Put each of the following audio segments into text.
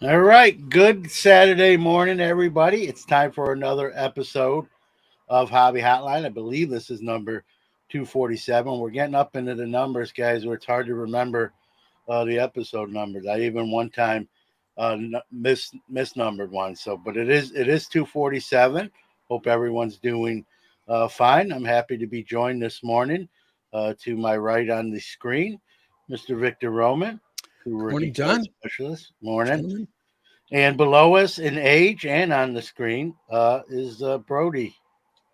All right. Good Saturday morning, everybody. It's time for another episode of Hobby Hotline. I believe this is number 247. We're getting up into the numbers, guys, where it's hard to remember the episode numbers. I even one time misnumbered one. But it is 247. Hope everyone's doing fine. I'm happy to be joined this morning. To my right on the screen, Mr. Victor Roman, who Good rookie morning, card John. specialist. Morning. Gentlemen. And below us in age and on the screen is Brody.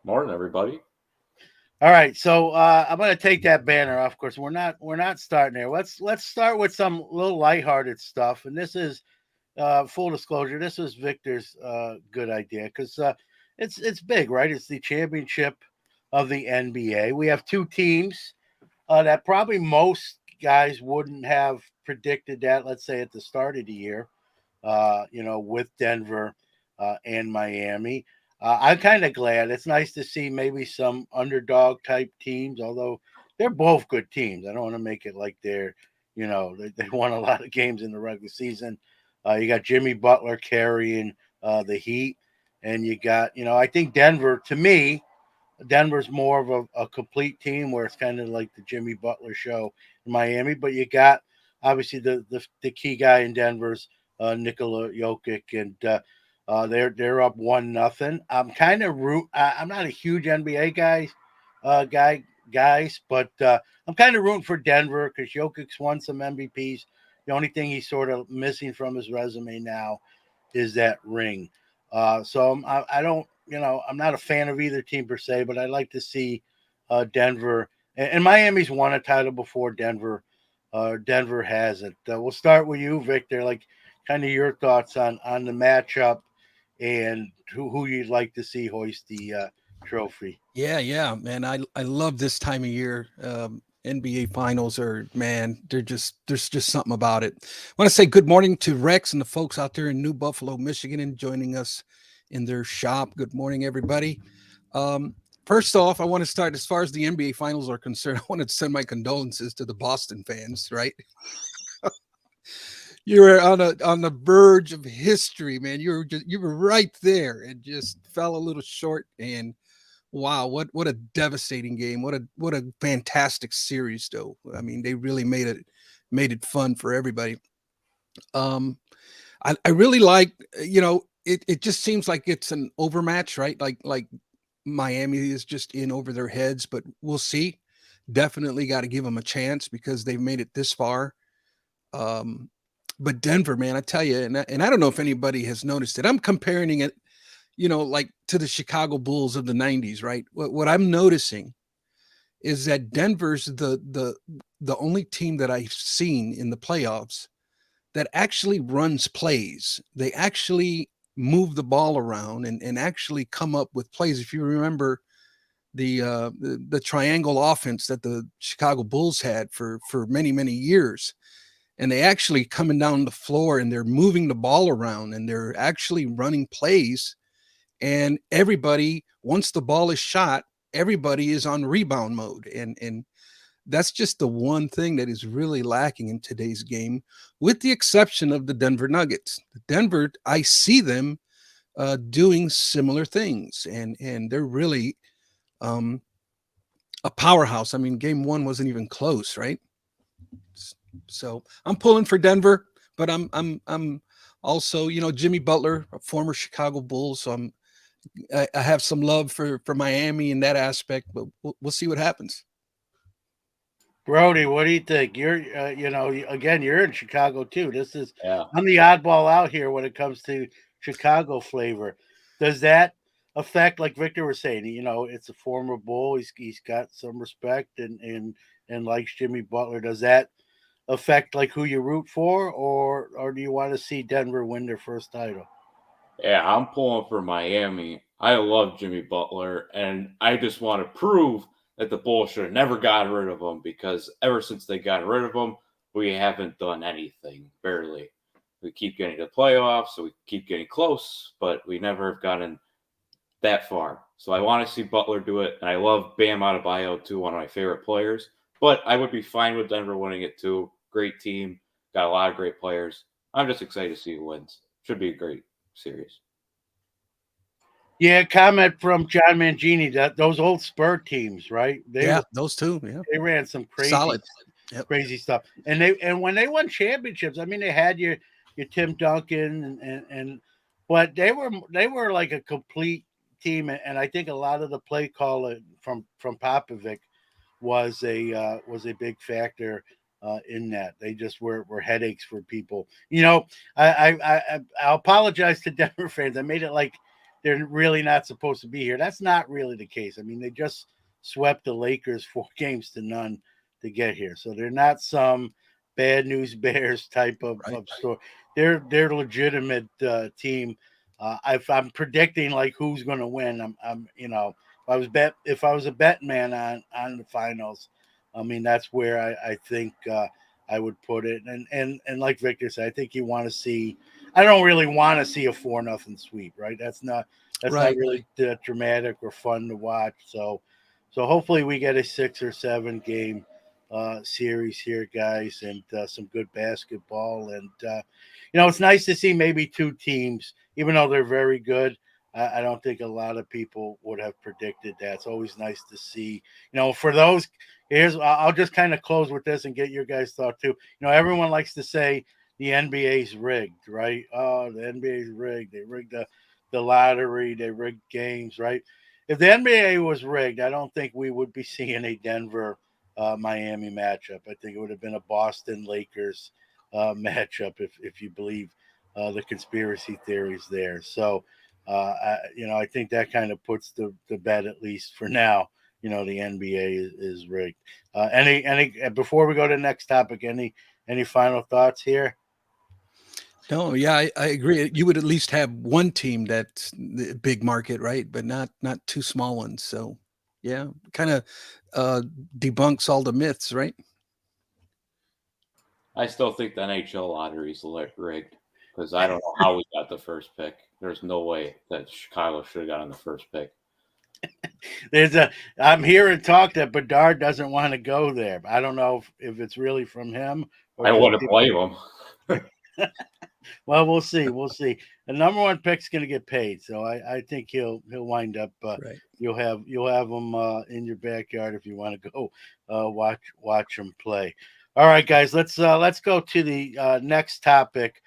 Morning, everybody. All right, so I'm going to take that banner off. Of course, we're not starting there. Let's start with some little lighthearted stuff. And this is full disclosure. This was Victor's good idea because it's big, right? It's the championship of the NBA. We have two teams that probably most guys wouldn't have predicted that. Let's say at the start of the year. With Denver and Miami. I'm kind of glad. It's nice to see maybe some underdog type teams, although they're both good teams. I don't want to make it like they won a lot of games in the regular season. You got Jimmy Butler carrying the Heat, and you got, I think Denver, to me, Denver's more of a complete team where it's kind of like the Jimmy Butler show in Miami, but you got obviously the key guy in Denver's Nikola Jokic, and they're up 1-0. I'm not a huge NBA guys, but I'm kind of rooting for Denver because Jokic's won some MVPs. The only thing he's sort of missing from his resume now is that ring. I don't, I'm not a fan of either team per se, but I'd like to see Denver and Miami's won a title before Denver. Denver hasn't. We'll start with you, Victor. Like, kind of your thoughts on the matchup and who you'd like to see hoist the trophy. Yeah, man. I love this time of year. NBA finals are, man, there's just something about it. I want to say good morning to Rex and the folks out there in New Buffalo, Michigan, and joining us in their shop. Good morning, everybody. First off, I want to start as far as the NBA finals are concerned. I want to send my condolences to the Boston fans, right? You were on the verge of history, man. You were right there and just fell a little short. And wow, what a devastating game. What a fantastic series, though. I mean, they really made it fun for everybody. I really like, it just seems like it's an overmatch, right? Like Miami is just in over their heads, but we'll see. Definitely got to give them a chance because they've made it this far. Um, but Denver, man, I tell you, and I don't know if anybody has noticed it. I'm comparing it, like to the Chicago Bulls of the '90s, right? What I'm noticing is that Denver's the only team that I've seen in the playoffs that actually runs plays. They actually move the ball around and actually come up with plays. If you remember the triangle offense that the Chicago Bulls had for many years, and they actually coming down the floor and they're moving the ball around and they're actually running plays, and everybody, once the ball is shot, everybody is on rebound mode, and that's just the one thing that is really lacking in today's game, with the exception of the Denver Nuggets. Denver, I see them doing similar things, and they're really um, a powerhouse. I mean, game one wasn't even close, right? So I'm pulling for Denver, but I'm also, Jimmy Butler, a former Chicago Bull, so I have some love for Miami in that aspect, but we'll see what happens. Brody, what do you think? Again, you're in Chicago too. Yeah. I'm the oddball out here when it comes to Chicago flavor. Does that affect, like Victor was saying, it's a former Bull. He's got some respect and likes Jimmy Butler. Does that affect like who you root for, or do you want to see Denver win their first title? Yeah, I'm pulling for Miami. I love Jimmy Butler, and I just want to prove that the Bulls should have never gotten rid of him because ever since they got rid of him, we haven't done anything, barely. We keep getting to the playoffs, so we keep getting close, but we never have gotten that far. So I want to see Butler do it, and I love Bam Adebayo too, one of my favorite players. But I would be fine with Denver winning it too. Great team, got a lot of great players. I'm just excited to see who wins. Should be a great series. Yeah, comment from John Mangini that those old Spur teams, right? Yeah, those two. Yeah, they ran some solid. Yep. crazy stuff. And when they won championships, I mean, they had your Tim Duncan and but they were like a complete team. And I think a lot of the play call from Popovic was a big factor in that. They just were headaches for people. You know, I apologize to Denver fans. I made it like they're really not supposed to be here. That's not really the case. I mean, they just swept the Lakers 4-0 to get here, so they're not some bad news bears type of story. They're legitimate team. If I'm predicting like who's going to win, I'm if I was a bet man on the finals, I mean that's where I think I would put it. And like Victor said, I think you want to see. I don't really want to see a 4-0 sweep, right? That's not really dramatic or fun to watch. So hopefully we get a 6 or 7 game series here, guys, and some good basketball. And it's nice to see maybe 2 teams, even though they're very good. I don't think a lot of people would have predicted that. It's always nice to see, for those. I'll just kind of close with this and get your guys' thought too. Everyone likes to say the NBA's rigged, right? Oh, the NBA's rigged. They rigged the lottery. They rigged games, right? If the NBA was rigged, I don't think we would be seeing a Denver Miami matchup. I think it would have been a Boston Lakers matchup if you believe the conspiracy theories there. So, I think that kind of puts the bet, at least for now. The NBA is rigged. Any before we go to the next topic, any final thoughts here? No, yeah, I agree. You would at least have one team that's the big market, right? But not 2 small ones. So, yeah, kind of debunks all the myths, right? I still think the NHL lottery is rigged because I don't know how we got the first pick. There's no way that Chicago should have gotten the first pick. I'm hearing talk that Bedard doesn't want to go there. I don't know if it's really from him. I wouldn't blame him. Well, we'll see. We'll see. The number 1 pick's going to get paid, so I think he'll wind up. Right. You'll have him in your backyard if you want to go watch him play. All right, guys, let's go to the next topic.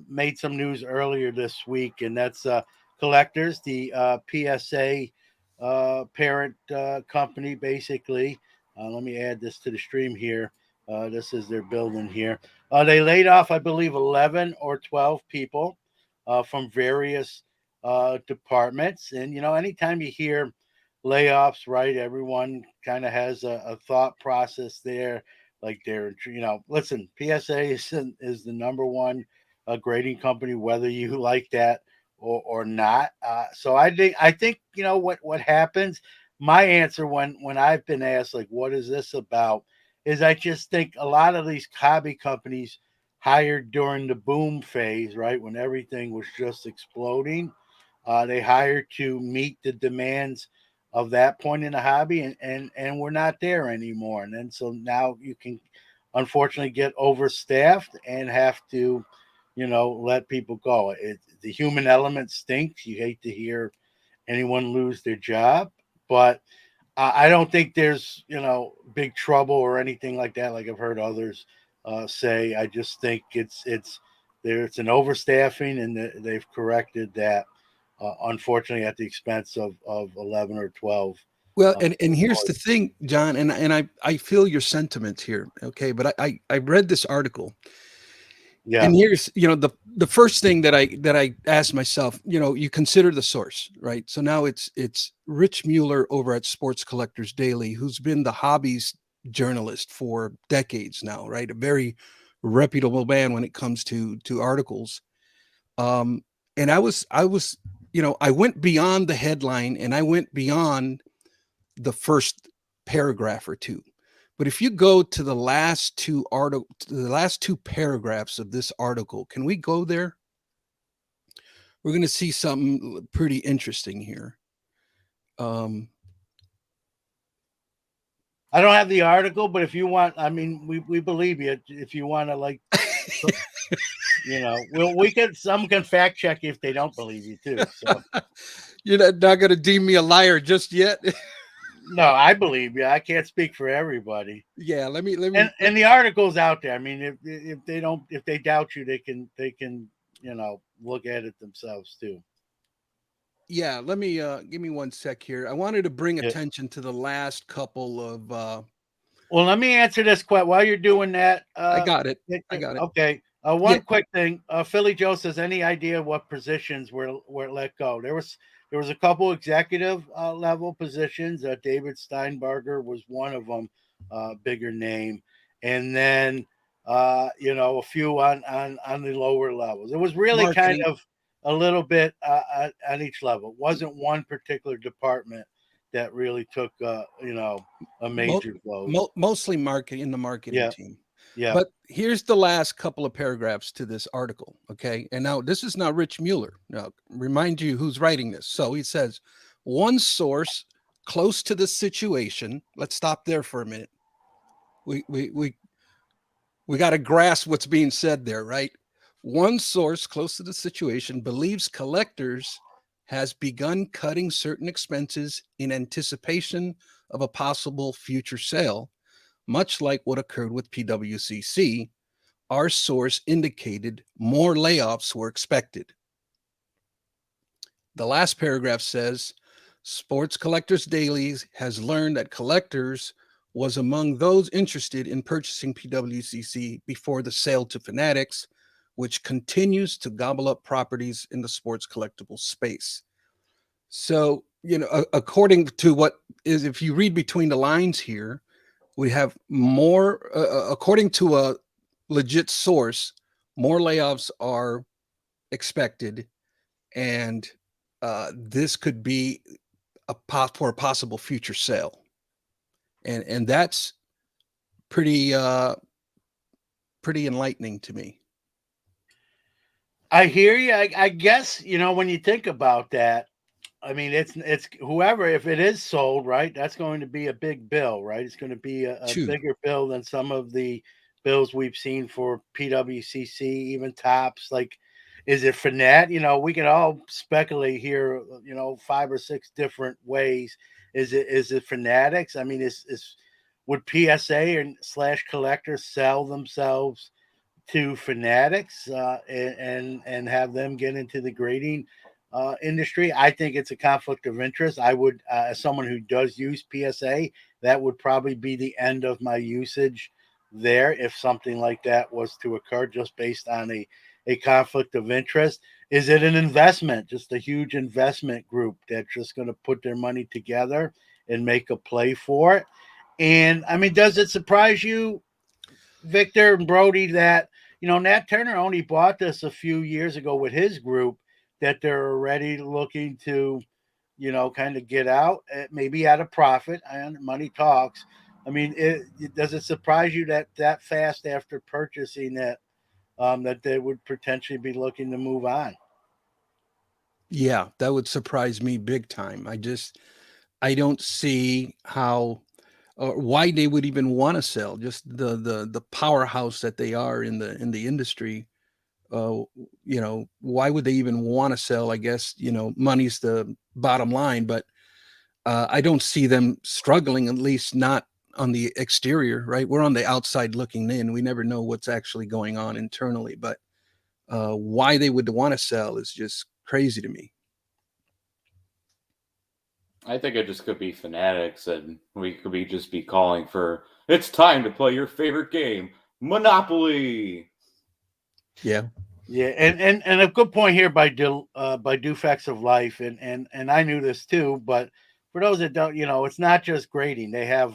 Made some news earlier this week, and that's collectors, the PSA parent company, basically. Let me add this to the stream here. This is their building here. They laid off, I believe, 11 or 12 people from various departments. And, anytime you hear layoffs, right, everyone kind of has a thought process there. Like listen, PSA is the number 1 grading company, whether you like that or not. So I think what happens. My answer when I've been asked like, what is this about, is I just think a lot of these hobby companies hired during the boom phase, right, when everything was just exploding. They hired to meet the demands of that point in the hobby, and we're not there anymore. And then so now you can unfortunately get overstaffed and have to, let people go. The human element stinks. You hate to hear anyone lose their job, but I don't think there's big trouble or anything like that. Like I've heard others say. I just think it's an overstaffing, and they've corrected that. Unfortunately, at the expense of 11 or 12. Well, and here's the thing, John, and I feel your sentiments here, okay? But I read this article. Yeah. And here's, the first thing that I asked myself, you consider the source, right? So now it's Rich Mueller over at Sports Collectors Daily, who's been the hobbies journalist for decades now, right? A very reputable man when it comes to articles. And I was, I went beyond the headline and I went beyond the first paragraph or two. But if you go to the last 2 paragraphs of this article, can we go there? We're going to see something pretty interesting here. I don't have the article, but if you want, I mean, we believe you. If you want to, like, Some can fact check if they don't believe you too. So You're not going to deem me a liar just yet. no, I believe you. I can't speak for everybody. Yeah, let me And the article's out there. I mean, if they doubt you, they can look at it themselves too. yeah, let me give me one sec here. I wanted to bring Yeah. attention to the last couple of Well, let me answer this question while you're doing that. I got it. I Victor. got it. Okay. Yeah, One quick thing. Philly Joe says, any idea what positions were let go? There was a couple executive level positions. David Steinberger was one of them, bigger name, and then a few on the lower levels. It was really kind marketing. of a little bit on each level. It wasn't one particular department that really took a Mo- major blow. mostly marketing in the marketing Yeah, team. yeah. But here's the last couple of paragraphs to this article. Okay. And now this is not Rich Mueller. Now, remind you who's writing this. So he says, one source close to the situation. Let's stop there for a minute. We got to grasp what's being said there, right? One source close to the situation believes collectors has begun cutting certain expenses in anticipation of a possible future sale, much like what occurred with PWCC. Our source indicated more layoffs were expected. The last paragraph says Sports Collectors Daily has learned that collectors was among those interested in purchasing PWCC before the sale to Fanatics, which continues to gobble up properties in the sports collectible space. So, according to what is, if you read between the lines here, we have more, according to a legit source, more layoffs are expected, and this could be for a possible future sale, and that's pretty pretty enlightening to me. I hear you. I guess when you think about that, I mean it's whoever, if it is sold, right, that's going to be a big bill, right? It's going to be a Two, bigger bill than some of the bills we've seen for PWCC, even tops. Like, is it Fanat? We can all speculate here. 5 or 6 different ways. Is it Fanatics? I mean, is would PSA and slash collectors sell themselves to Fanatics and have them get into the grading industry? I think it's a conflict of interest. I would, as someone who does use PSA, that would probably be the end of my usage there if something like that was to occur, just based on a conflict of interest. Is it an investment, just a huge investment group that's just going to put their money together and make a play for it? And I mean, does it surprise you, Victor and Brody, that Nat Turner only bought this a few years ago with his group, that they're already looking to, kind of get out, maybe at a profit, and money talks. I mean, does it surprise you that fast after purchasing that they would potentially be looking to move on? yeah, that would surprise me big time. I don't see how or why they would even want to sell. Just the powerhouse that they are in the industry. Why would they even want to sell? I guess money's the bottom line, but I don't see them struggling, at least not on the exterior. Right, we're on the outside looking in. We never know what's actually going on internally, but why they would want to sell is just crazy to me. I think it just could be Fanatics, and we could just be calling for it's time to play your favorite game, Monopoly. Yeah, Yeah, and a good point here by Dufacts of Life, and I knew this too, but for those that don't, it's not just grading. They have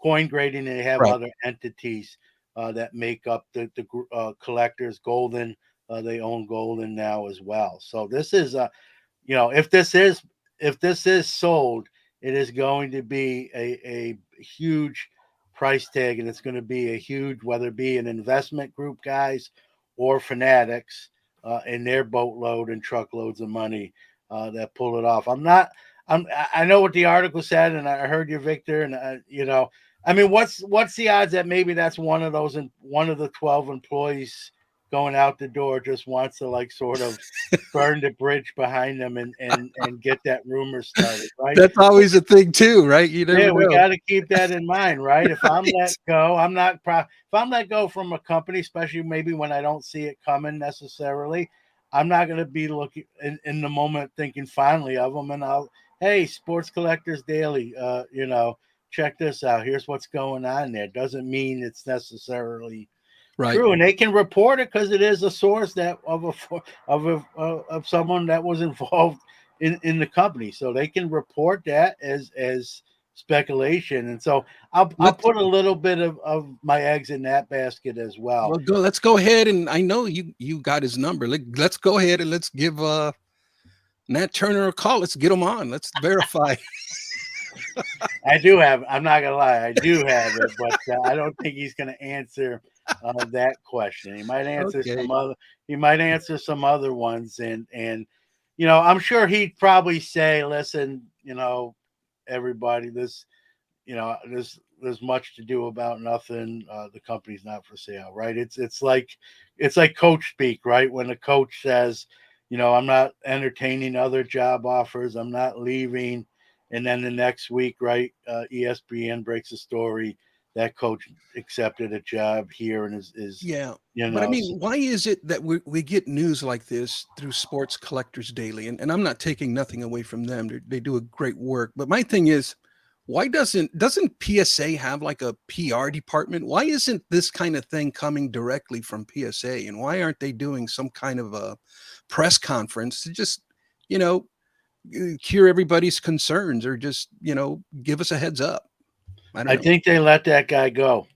coin grading, and they have right. other entities that make up the collectors. Golden, they own Golden now as well. So this is if this is sold, it is going to be a huge price tag, and it's going to be a huge, whether it be an investment group, guys, or Fanatics, in their boatload and truckloads of money that pull it off. I know what the article said, and I heard you, Victor, and I mean, what's the odds that maybe that's one of the 12 employees going out the door just wants to like sort of burn the bridge behind them and get that rumor started, right? That's always a thing too, right? You never Yeah, we know. got to keep that in mind, right? If I'm let Right. go, I'm not if I'm let go from a company, especially maybe when I don't see it coming necessarily, I'm not going to be looking in the moment thinking fondly of them. And hey, Sports Collectors Daily, check this out. Here's what's going on there. Doesn't mean it's necessarily Right. true, and they can report it because it is a source that of someone that was involved in the company, so they can report that as speculation. And so I'll Let's put a little bit of my eggs in that basket as well. well, let's go ahead, and I know you got his number. Let's go ahead and let's give Nat Turner a call. Let's get him on. Let's verify. I do have. I'm not gonna lie. I do have it, but I don't think he's gonna answer that question. He might answer Okay. some other. He might answer some other ones, and I'm sure he'd probably say, "Listen, everybody, there's much to do about nothing. The company's not for sale, right? It's like coach speak, right? When the coach says, I'm not entertaining other job offers, I'm not leaving, and then the next week, right? ESPN breaks a story that coach accepted a job here and is Yeah. you But I know mean, why is it that we get news like this through Sports Collectors Daily? And I'm not taking nothing away from them. They do a great work. But my thing is, why doesn't PSA have like a PR department? Why isn't this kind of thing coming directly from PSA? And why aren't they doing some kind of a press conference to just, you know, cure everybody's concerns, or just, give us a heads up? I don't I know. think they let that guy go.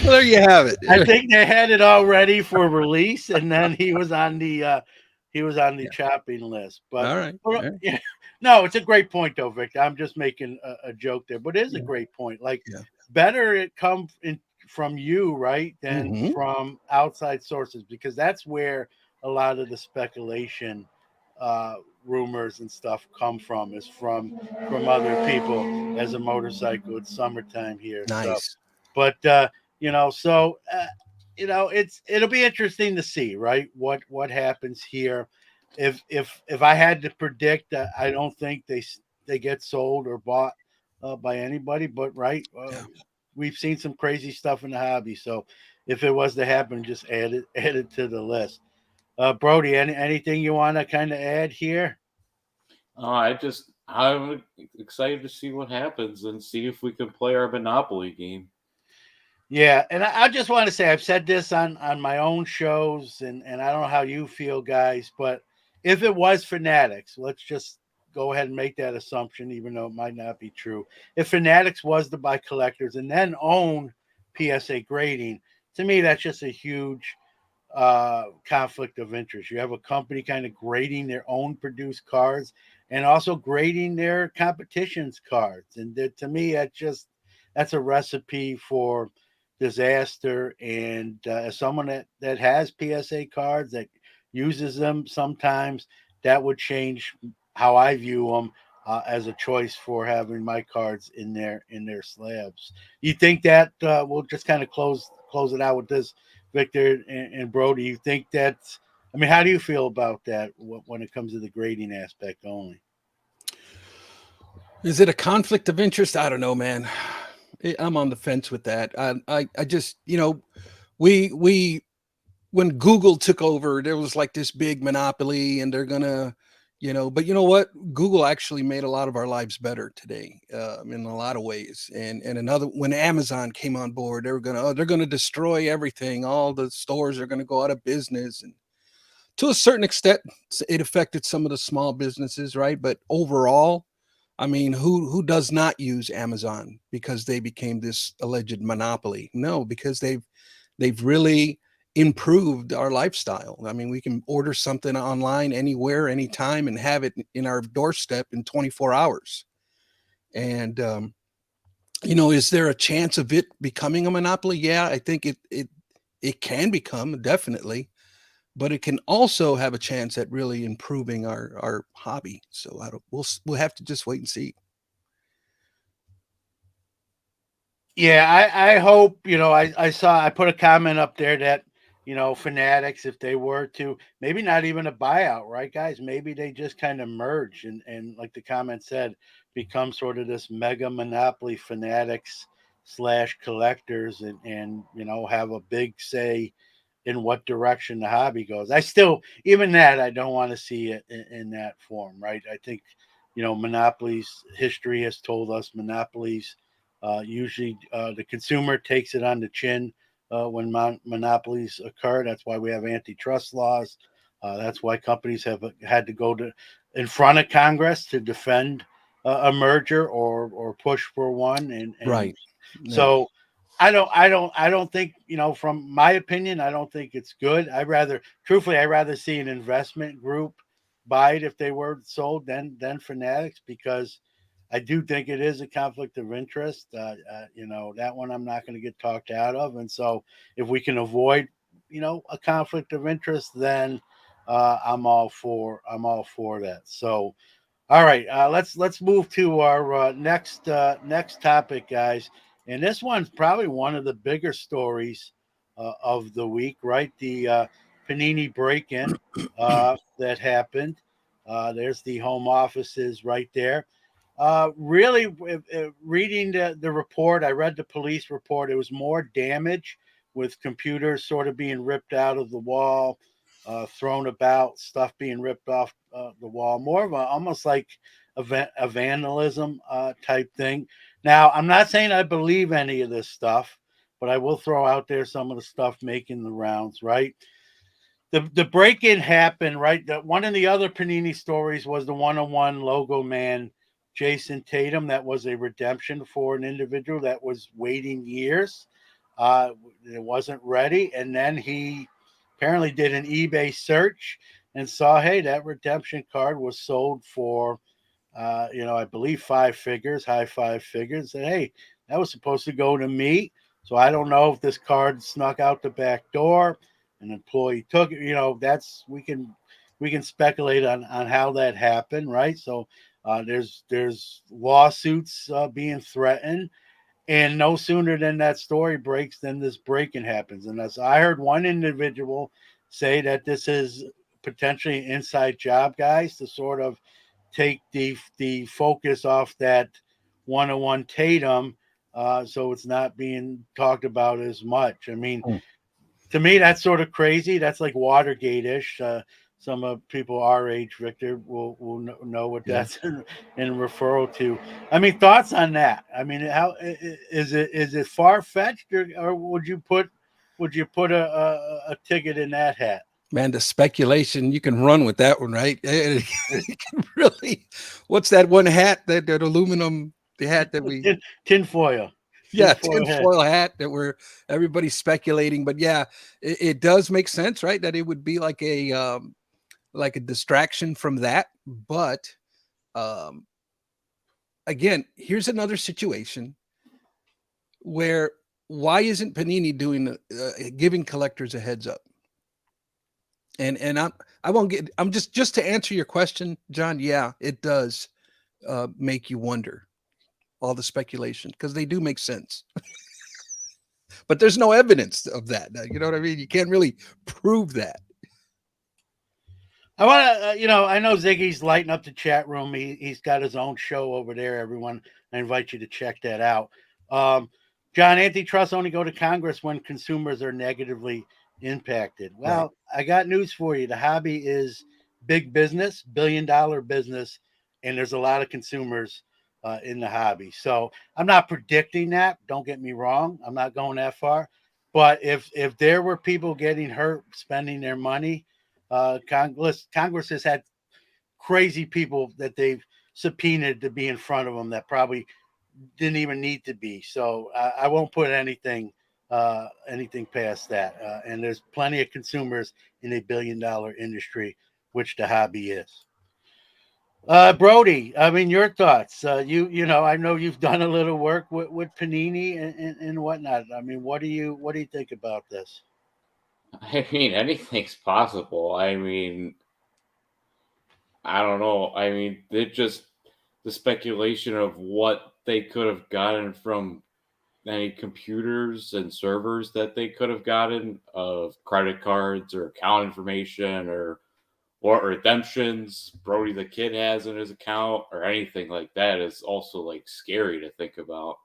Well, there you have it. I think they had it all ready for release, and then he was on the chopping list. But All right. well, All right. yeah, no, it's a great point, though, Victor. I'm just making a joke there, but it is a Yeah. great point. Like, Yeah. better it come from you, right, than Hmm. from outside sources, because that's where a lot of the speculation, uh, rumors and stuff come from, is from other people. As a motorcycle, it's summertime here, so. Nice. But so it'll be interesting to see, right, what happens here. If I had to predict, I don't think they get sold or bought by anybody. But right, Yeah. we've seen some crazy stuff in the hobby. So if it was to happen, just add it to the list. Brody, anything you want to kind of add here? I'm excited to see what happens and see if we can play our Monopoly game. Yeah, and I just want to say, I've said this on my own shows, and I don't know how you feel, guys, but if it was Fanatics, let's just go ahead and make that assumption, even though it might not be true. If Fanatics was to buy collectors and then own PSA grading, to me that's just a huge conflict of interest. You have a company kind of grading their own produced cards and also grading their competition's cards, and to me that's a recipe for disaster. And as someone that has PSA cards, that uses them sometimes, that would change how I view them as a choice for having my cards in their slabs. You think that we'll just kind of close it out with this, Victor and Brody? You think that's? I mean, how do you feel about that when it comes to the grading aspect only? Is it a conflict of interest? I don't know, man. I'm on the fence with that. I just, we when Google took over, there was like this big monopoly, and they're gonna, but you know what? Google actually made a lot of our lives better today, in a lot of ways. And another, when Amazon came on board, they're gonna destroy everything. All the stores are gonna go out of business, and to a certain extent, it affected some of the small businesses, right? But overall, I mean, who does not use Amazon because they became this alleged monopoly? No, because they've really improved our lifestyle. I mean, we can order something online anywhere, anytime, and have it in our doorstep in 24 hours. And is there a chance of it becoming a monopoly? Yeah, I think it can become, definitely, but it can also have a chance at really improving our hobby. So I don't we'll have to just wait and see. Yeah, I hope, I put a comment up there that, Fanatics, if they were to, maybe not even a buyout, right, guys? Maybe they just kind of merge and like the comment said, become sort of this mega monopoly Fanatics slash collectors and have a big say in what direction the hobby goes. I still, even that, I don't want to see it in that form, right? I think, monopolies, history has told us monopolies usually the consumer takes it on the chin when monopolies occur. That's why we have antitrust laws. That's why companies have had to go to in front of Congress to defend a merger or push for one. And Right. Yeah. so I don't think, from my opinion, I don't think it's good. I'd rather see an investment group buy it if they were sold than Fanatics, because I do think it is a conflict of interest. That one I'm not going to get talked out of. And so if we can avoid, a conflict of interest, then I'm all for that. So all right, let's move to our next topic, guys. And this one's probably one of the bigger stories of the week, right? The Panini break-in that happened. There's the home offices right there. Really, reading the report, I read the police report. It was more damage with computers sort of being ripped out of the wall, thrown about, stuff being ripped off the wall. More of almost like a vandalism type thing. Now, I'm not saying I believe any of this stuff, but I will throw out there some of the stuff making the rounds, right? The break in happened, right? One of the other Panini stories was the 101 logo man, Jason Tatum. That was a redemption for an individual that was waiting years. It wasn't ready. And then he apparently did an eBay search and saw, hey, that redemption card was sold for I believe five figures, high five figures. Said, hey, that was supposed to go to me. So I don't know if this card snuck out the back door. An employee took it. That's we can speculate on how that happened, right? So there's lawsuits being threatened, and no sooner than that story breaks than this break-in happens. And as I heard one individual say that this is potentially an inside job, guys, to sort of take the focus off that 101 Tatum, so it's not being talked about as much. I mean, Hmm. to me, that's sort of crazy. That's like Watergate-ish. Some of people our age, Victor, will know what Yeah. that's in referral to. I mean, thoughts on that? I mean, how is it far fetched, or would you put a ticket in that hat? Man, the speculation, you can run with that one, right? You can really, what's that one hat, that aluminum, the hat that we, Tinfoil, yeah, tinfoil hat. tinfoil hat that we're everybody's speculating. But yeah, it does make sense, right? That it would be like a distraction from that. But um, again, here's another situation where why isn't Panini doing giving collectors a heads up? And I won't get. I'm just to answer your question, John. Yeah, it does make you wonder all the speculation because they do make sense, but there's no evidence of that. You know what I mean? You can't really prove that. I want to, I know Ziggy's lighting up the chat room. He's got his own show over there. Everyone, I invite you to check that out. Um, John, antitrust only go to Congress when consumers are negatively impacted. Right. Well, I got news for you. The hobby is big business, billion-dollar business, and there's a lot of consumers in the hobby. So I'm not predicting that. Don't get me wrong. I'm not going that far. But if there were people getting hurt spending their money, Congress has had crazy people that they've subpoenaed to be in front of them that probably didn't even need to be. So I won't put anything past that. And there's plenty of consumers in a billion-dollar industry, which the hobby is. Brody, I mean, your thoughts. I know you've done a little work with Panini and whatnot. I mean, what do you think about this? I mean, anything's possible. I mean, I don't know. I mean, it just the speculation of what they could have gotten from any computers and servers that they could have gotten of credit cards or account information or what redemptions Brody the Kid has in his account or anything like that is also like scary to think about.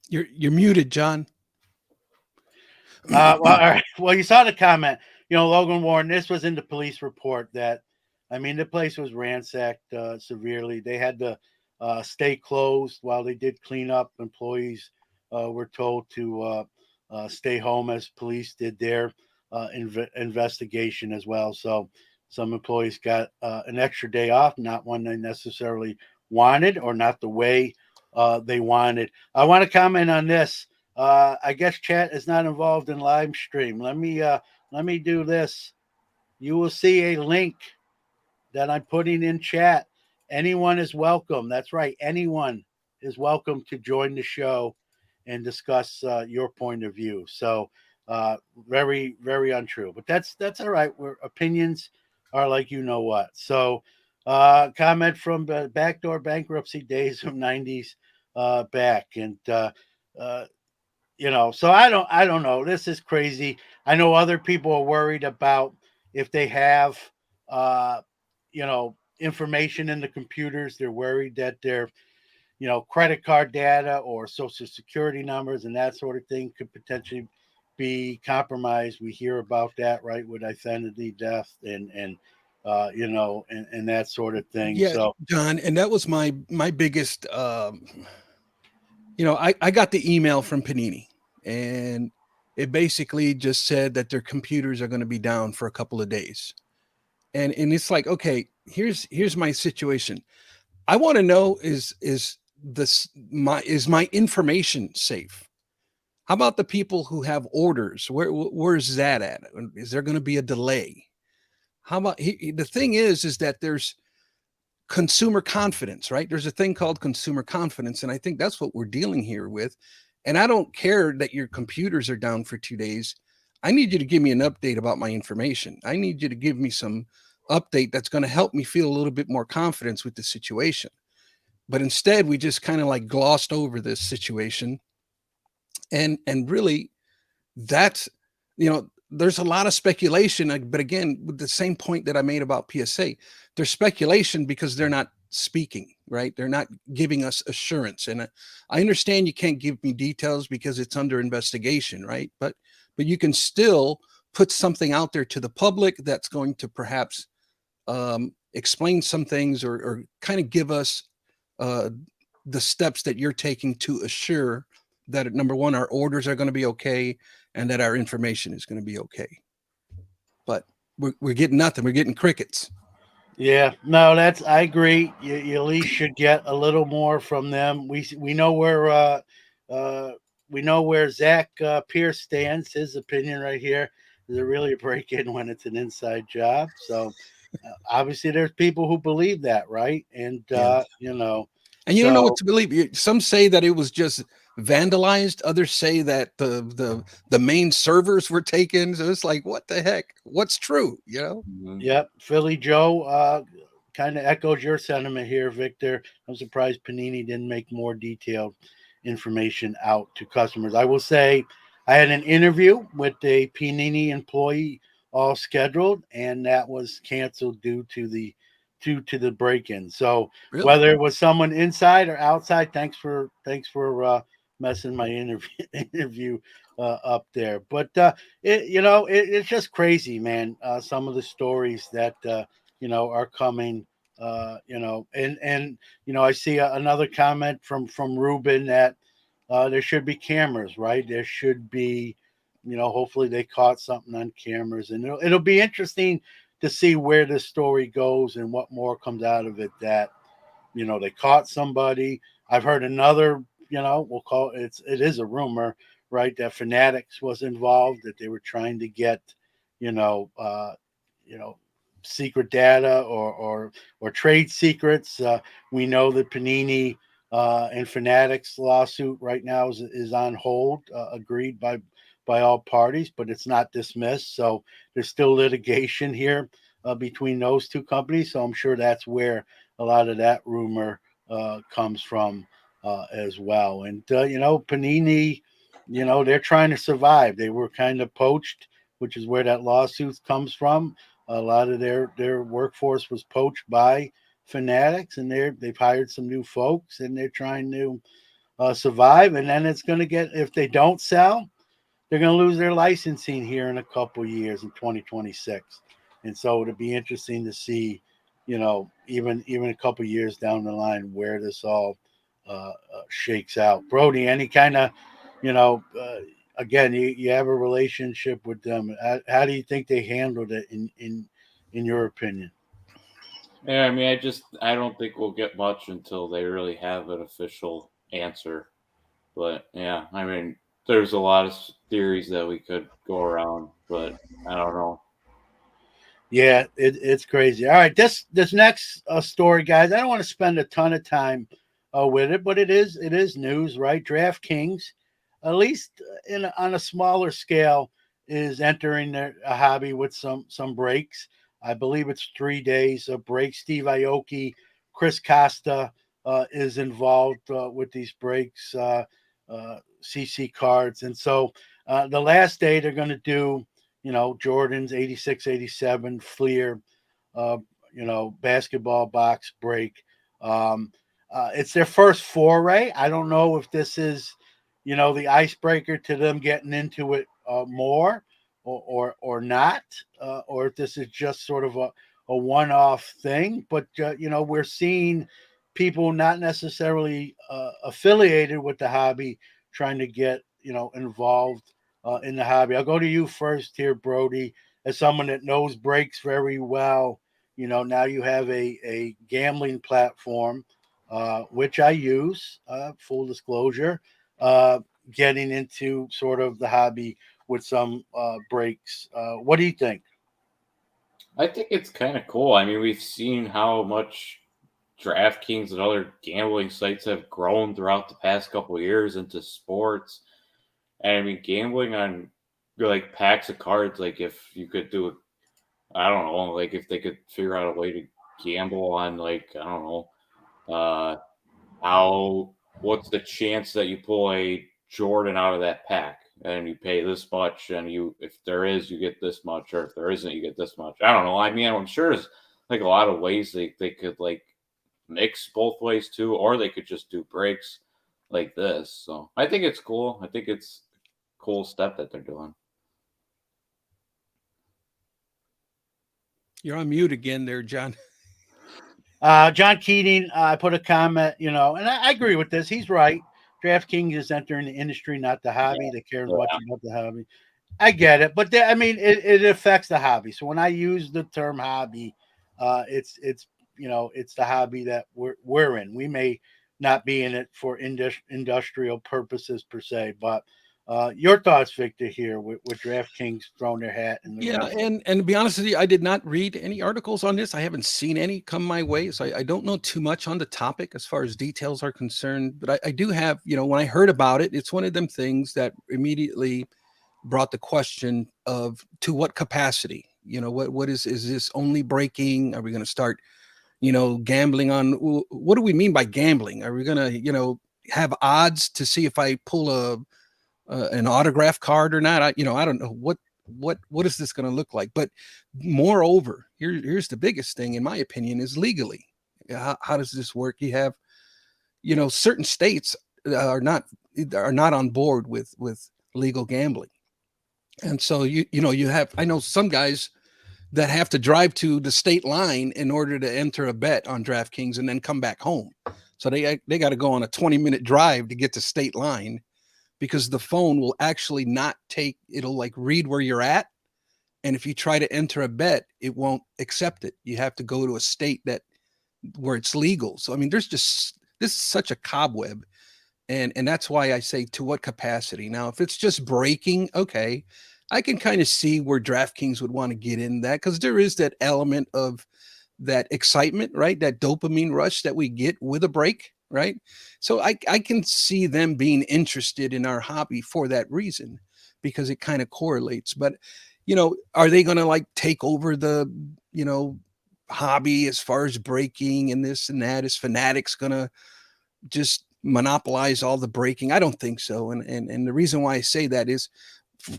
You're muted, John. Well, all right. Well, you saw the comment. Logan Warren. This was in the police report that, I mean, the place was ransacked severely. They had to stay closed while they did clean up. Employees were told to stay home as police did their investigation as well. So some employees got an extra day off, not one they necessarily wanted or not the way they wanted. I want to comment on this. I guess chat is not involved in live stream. Let me do this. You will see a link that I'm putting in chat. Anyone is welcome. That's right. Anyone is welcome to join the show and discuss your point of view. So very, very untrue. But that's all right. Where opinions are like what. So comment from the backdoor bankruptcy days of 90s back. And so I don't know. This is crazy. I know other people are worried about if they have information in the computers. They're worried that their credit card data or social security numbers and that sort of thing could potentially be compromised. We hear about that, right, with identity theft and and that sort of thing. Yeah, So John, and that was my biggest I got the email from Panini, and it basically just said that their computers are going to be down for a couple of days. And it's like, okay, here's my situation. I want to know is my information safe? How about the people who have orders? Where's that at? Is there going to be a delay? How about the thing is that there's consumer confidence, right? There's a thing called consumer confidence, and I think that's what we're dealing here with. And I don't care that your computers are down for 2 days. I need you to give me an update about my information. I need you to give me some update that's going to help me feel a little bit more confidence with the situation. But instead, we just kind of like glossed over this situation. And really, that's, there's a lot of speculation. But again, with the same point that I made about PSA, there's speculation because they're not speaking, right? They're not giving us assurance. And I understand you can't give me details because it's under investigation, right? But you can still put something out there to the public that's going to perhaps explain some things or kind of give us the steps that you're taking to assure that, number one, our orders are going to be okay and that our information is going to be okay. But we're getting nothing. We're getting crickets. Yeah, no, I agree. You at least should get a little more from them. We know where Zach Pierce stands. His opinion right here is it really a break in when it's an inside job. So obviously, there's people who believe that, right? And Yeah. And you don't know what to believe. Some say that it was just vandalized. Others say that the main servers were taken. So it's like, what the heck? What's true? Mm-hmm. Yep, Philly Joe kind of echoes your sentiment here, Victor. I'm surprised Panini didn't make more detailed information out to customers. I will say I had an interview with a Panini employee all scheduled, and that was canceled due to the break-in. So Really? whether it was someone inside or outside, thanks for messing my interview up there. But it's just crazy, man. Some of the stories that are coming. And I see another comment from Ruben that there should be cameras, right? There should be, hopefully they caught something on cameras, and it'll be interesting to see where this story goes and what more comes out of it. That they caught somebody. I've heard another, we'll call it is a rumor, right, that Fanatics was involved, that they were trying to get, you know, secret data or trade secrets. We know that Panini and Fanatics lawsuit right now is on hold, agreed by by all parties, but it's not dismissed. So there's still litigation here between those two companies. So I'm sure that's where a lot of that rumor comes from as well. And Panini, they're trying to survive. They were kind of poached, which is where that lawsuit comes from. A lot of their workforce was poached by Fanatics, and they've hired some new folks, and they're trying to survive. And then it's going to get, if they don't sell, they're going to lose their licensing here in a couple years in 2026. And so it'll be interesting to see, even a couple years down the line where this all shakes out. Brody, any kind of, again, you have a relationship with them. How do you think they handled it in your opinion? Yeah, I mean, I don't think we'll get much until they really have an official answer. But yeah, I mean, there's a lot of theories that we could go around, but I don't know. Yeah, it's crazy. All right, this next story, guys. I don't want to spend a ton of time with it, but it is news, right? DraftKings, at least on a smaller scale, is entering a hobby with some breaks. I believe it's 3 days of breaks. Steve Aoki, Chris Costa is involved with these breaks, CC cards, and so the last day they're going to do Jordan's 86, 87 Fleer, basketball box break. It's their first foray. I don't know if this is, the icebreaker to them getting into it more or not, or if this is just sort of a one-off thing. But, we're seeing people not necessarily affiliated with the hobby trying to get, involved in the hobby. I'll go to you first here, Brody, as someone that knows breaks very well. Now you have a gambling platform, which I use, full disclosure, getting into sort of the hobby with some breaks. What do you think? I think it's kind of cool. I mean, we've seen how much DraftKings and other gambling sites have grown throughout the past couple of years into sports. And I mean, gambling on like packs of cards, like if you could do it, I don't know, like if they could figure out a way to gamble on, like, I don't know, uh, how, what's the chance that you pull a Jordan out of that pack and you pay this much, and if there is, you get this much, or if there isn't, you get this much. I don't know. I mean, I'm sure there's like a lot of ways they could like mix both ways too, or they could just do breaks like this. So I think it's cool. I think it's a cool step that they're doing. You're on mute again there, John. John Keating, I put a comment, and I agree with this. He's right. DraftKings is entering the industry, not the hobby. They care as much about the hobby. I get it, but I mean, it affects the hobby. So when I use the term hobby, it's it's the hobby that we're in. We may not be in it for industrial purposes per se, but your thoughts, Victor, here with DraftKings throwing their hat in the Yeah, ring. and to be honest with you, I did not read any articles on this. I haven't seen any come my way, so I don't know too much on the topic as far as details are concerned. But I do have, when I heard about it, it's one of them things that immediately brought the question of to what capacity. What is this only breaking? Are we going to start, gambling on? What do we mean by gambling? Are we going to, have odds to see if I pull an autograph card or not? I don't know what is this going to look like. But moreover, here's the biggest thing, in my opinion, is legally. How does this work? You have, certain states are not on board with legal gambling. And so you have, I know some guys that have to drive to the state line in order to enter a bet on DraftKings and then come back home. So they got to go on a 20-minute drive to get to state line, because the phone will actually not it'll like read where you're at. And if you try to enter a bet, it won't accept it. You have to go to a state where it's legal. So, I mean, this is such a cobweb. And that's why I say to what capacity. Now, if it's just breaking, okay, I can kind of see where DraftKings would want to get in that, because there is that element of that excitement, right? That dopamine rush that we get with a break, right? So I can see them being interested in our hobby for that reason. because it kind of correlates. But, are they going to like take over the, hobby as far as breaking and this and that? Is Fanatics going to just monopolize all the breaking? I don't think so. And the reason why I say that is,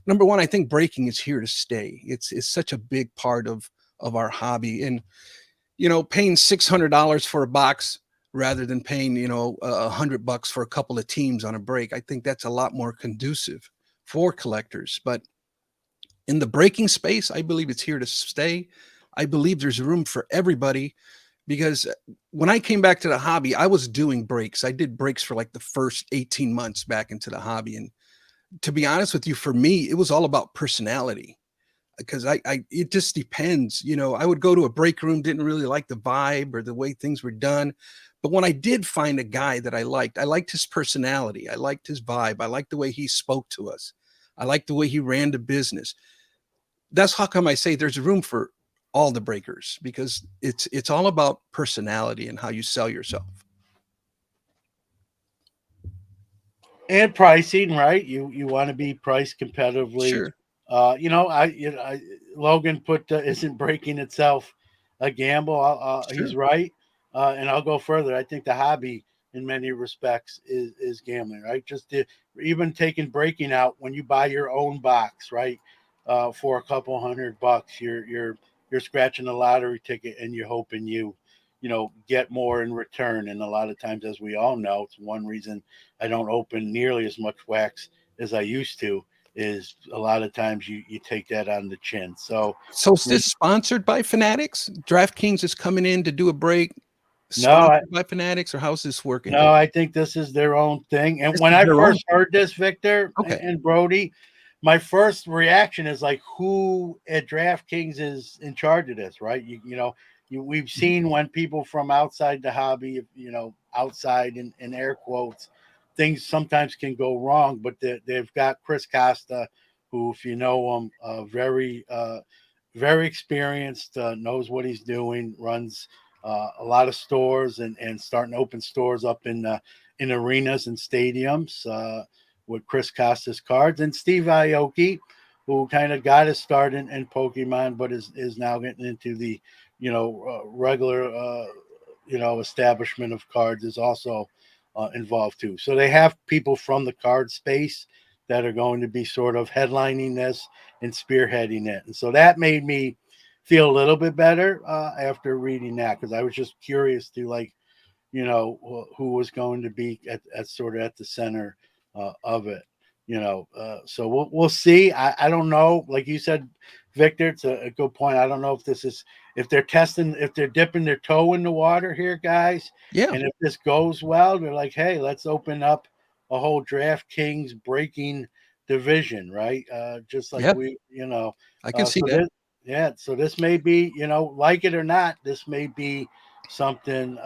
number one, I think breaking is here to stay. It's such a big part of our hobby. And paying $600 for a box rather than paying $100 for a couple of teams on a break, I think that's a lot more conducive for collectors. But in the breaking space, I believe it's here to stay. I believe there's room for everybody, because when I came back to the hobby, I was doing breaks. I did breaks for like the first 18 months back into the hobby. And to be honest with you, for me, it was all about personality, because it just depends. I would go to a break room, didn't really like the vibe or the way things were done. But when I did find a guy that I liked his personality. I liked his vibe. I liked the way he spoke to us. I liked the way he ran the business. That's how come I say there's room for all the breakers, because it's all about personality and how you sell yourself. And pricing, right? You want to be priced competitively. Sure. Logan put isn't breaking itself a gamble. He's Sure. right, and I'll go further. I think the hobby, in many respects, is gambling, right? Even taking breaking out, when you buy your own box, right, for a couple $100, you're scratching a lottery ticket, and you're hoping you get more in return. And a lot of times, as we all know, it's one reason I don't open nearly as much wax as I used to, is a lot of times you take that on the chin. So So is this sponsored by Fanatics? DraftKings is coming in to do a break, no, sponsored by Fanatics, or how's this working? no, I think this is their own thing. And This when is I their own. first heard this, Victor Okay. and Brody, my first reaction is like, who at DraftKings is in charge of this, right? We've Mhm. seen when people from outside the hobby, outside in air quotes, things sometimes can go wrong. But they've got Chris Costa, who, if you know him, very experienced, knows what he's doing, runs a lot of stores and starting to open stores up in arenas and stadiums with Chris Costa's cards, and Steve Aoki, who kind of got his start in Pokemon, but is now getting into the regular establishment of cards, is also involved too. So they have people from the card space that are going to be sort of headlining this and spearheading it. And so that made me feel a little bit better after reading that, because I was just curious to who was going to be at sort of at the center of it. So we'll see. I don't know. Like you said, Victor, it's a good point. I don't know if they're dipping their toe in the water here, guys. Yeah. And if this goes well, they're like, hey, let's open up a whole DraftKings breaking division, right? Just like Yeah. we. I can see So that. so this may be, like it or not, this may be something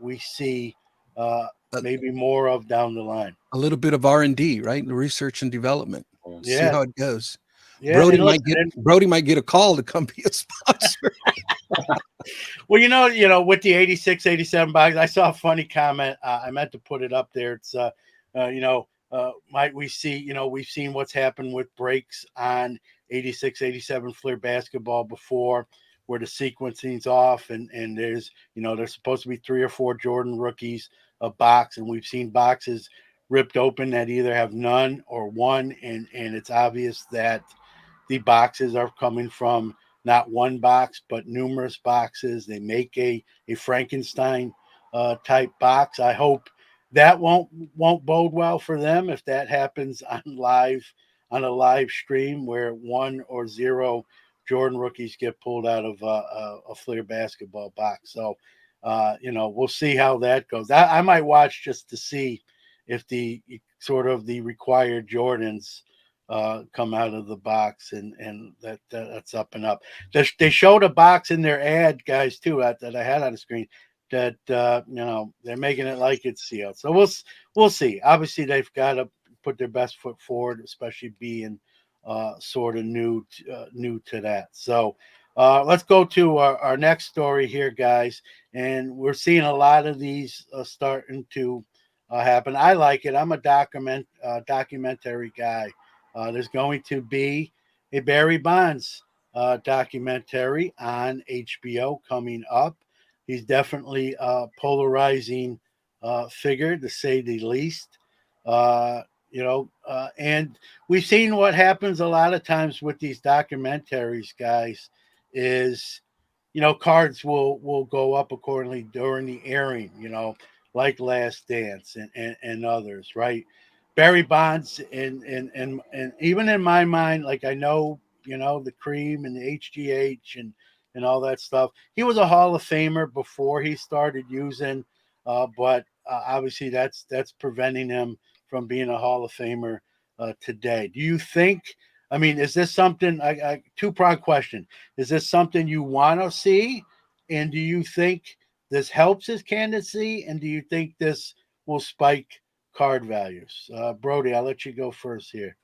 we see A, maybe more of down the line. a little bit of R&D, right? Research and development. See Yeah, how it goes. yeah, and listen, Brody might get a call to come be a sponsor. well, with the 86, 87 box, I saw a funny comment. I meant to put it up there. It's, might we see, we've seen what's happened with breaks on 86, 87 Flair basketball before, where the sequencing's off and there's supposed to be 3 or 4 Jordan rookies a box. And we've seen boxes ripped open that either have none or one. And it's obvious that the boxes are coming from not one box, but numerous boxes. They make a Frankenstein type box. I hope that won't bode well for them if that happens on a live stream where 1 or 0 Jordan rookies get pulled out of a Flair basketball box. So, we'll see how that goes. I might watch just to see if the sort of the required Jordans come out of the box, and that's up and up. They showed a box in their ad, guys, too, that I had on the screen, that they're making it like it's sealed. So we'll see. Obviously, they've got to put their best foot forward, especially being sort of new to that. So let's go to our next story here, guys, and we're seeing a lot of these starting to happen. I like it. I'm a documentary guy. There's going to be a Barry Bonds documentary on HBO coming up. He's definitely a polarizing figure, to say the least. Uh, and we've seen what happens a lot of times with these documentaries, guys, is cards will go up accordingly during the airing, like Last Dance and others, right? Barry Bonds and even in my mind, like I know, the cream and the HGH and all that stuff. He was a Hall of Famer before he started using, but obviously that's preventing him from being a Hall of Famer today. Do you think? I mean, is this something? Two-pronged question: is this something you want to see? And do you think this helps his candidacy? And do you think this will spike card values? Brody, I'll let you go first here.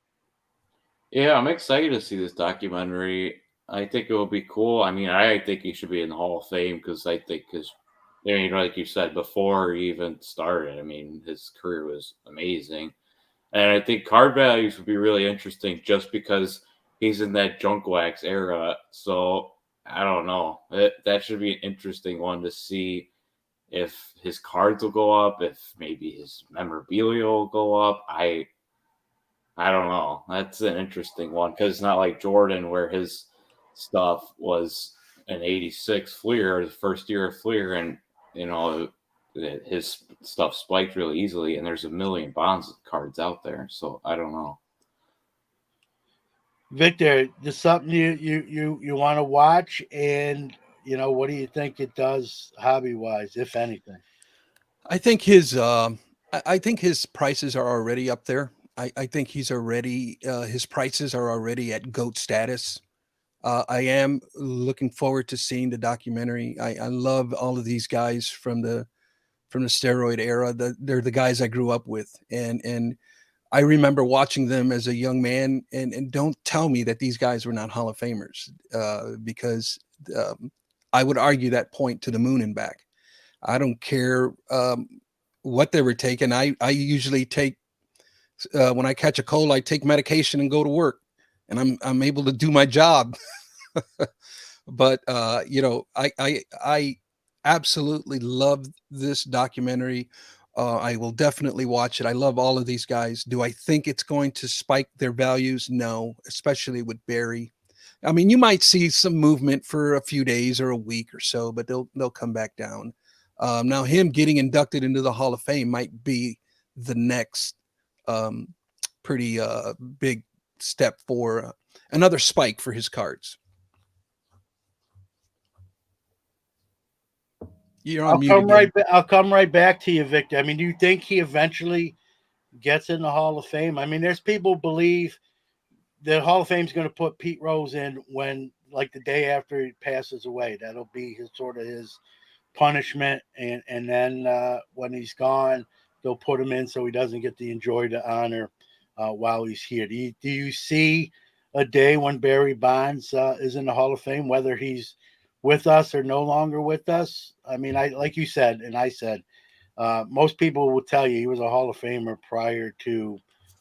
Yeah, I'm excited to see this documentary. I think it will be cool. I mean, I think he should be in the Hall of Fame because I mean, like you said before he even started, I mean, his career was amazing. And I think card values would be really interesting just because he's in that junk wax era. So I don't know. That should be an interesting one to see if his cards will go up, if maybe his memorabilia will go up. I don't know. That's an interesting one because it's not like Jordan where his stuff was an 86 Fleer, the first year of Fleer, and you know his stuff spiked really easily, and there's a million Bonds cards out there. So I don't know. Victor, this something you want to watch, and what do you think it does hobby wise, if anything? I think I think his prices are already up there. I think his prices are already at GOAT status. I am looking forward to seeing the documentary. I love all of these guys from the steroid era. They're the guys I grew up with, and I remember watching them as a young man. And don't tell me that these guys were not Hall of Famers, because um, I would argue that point to the moon and back. I don't care what they were taking. I usually take when I catch a cold, I take medication and go to work, and I'm able to do my job. But I absolutely love this documentary. I will definitely watch it. I love all of these guys. Do I think it's going to spike their values? No, especially with Barry. I mean, you might see some movement for a few days or a week or so, but they'll come back down. Now, him getting inducted into the Hall of Fame might be the next um, pretty big step for another spike for his cards. You're on mute again. I'll come right back to you, Victor. I mean, do you think he eventually gets in the Hall of Fame? I mean, there's people believe the Hall of Fame's going to put Pete Rose in when, like, the day after he passes away. That'll be his sort of his punishment, and then when he's gone, they'll put him in so he doesn't get to enjoy the honor while he's here. Do you see a day when Barry Bonds is in the Hall of Fame, whether he's with us or no longer with us? I mean, I like you said, and I said, most people will tell you he was a Hall of Famer prior to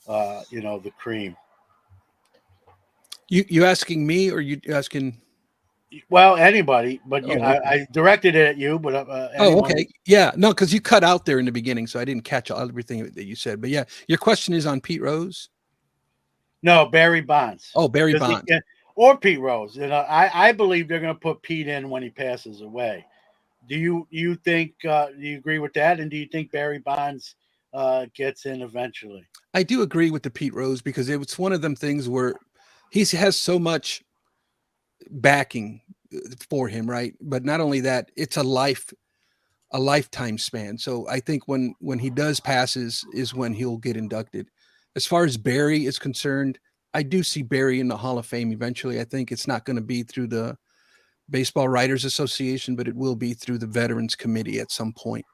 the cream. You asking me or you asking? Well, anybody, but Oh, okay. I directed it at you, but Oh, anyone. okay. Yeah, no, because you cut out there in the beginning, so I didn't catch everything that you said. But yeah, your question is on Pete Rose. No, Barry Bonds. Oh, Barry 'Cause Bonds. or Pete Rose. I believe they're going to put Pete in when he passes away. Do you think? Do you agree with that? And do you think Barry Bonds gets in eventually? I do agree with the Pete Rose because it was one of them things where he has so much backing for him, right? But not only that, it's a lifetime span. So I think when he does passes is when he'll get inducted. As far as Barry is concerned, I do see Barry in the Hall of Fame eventually. I think it's not going to be through the Baseball Writers Association, but it will be through the Veterans Committee at some point,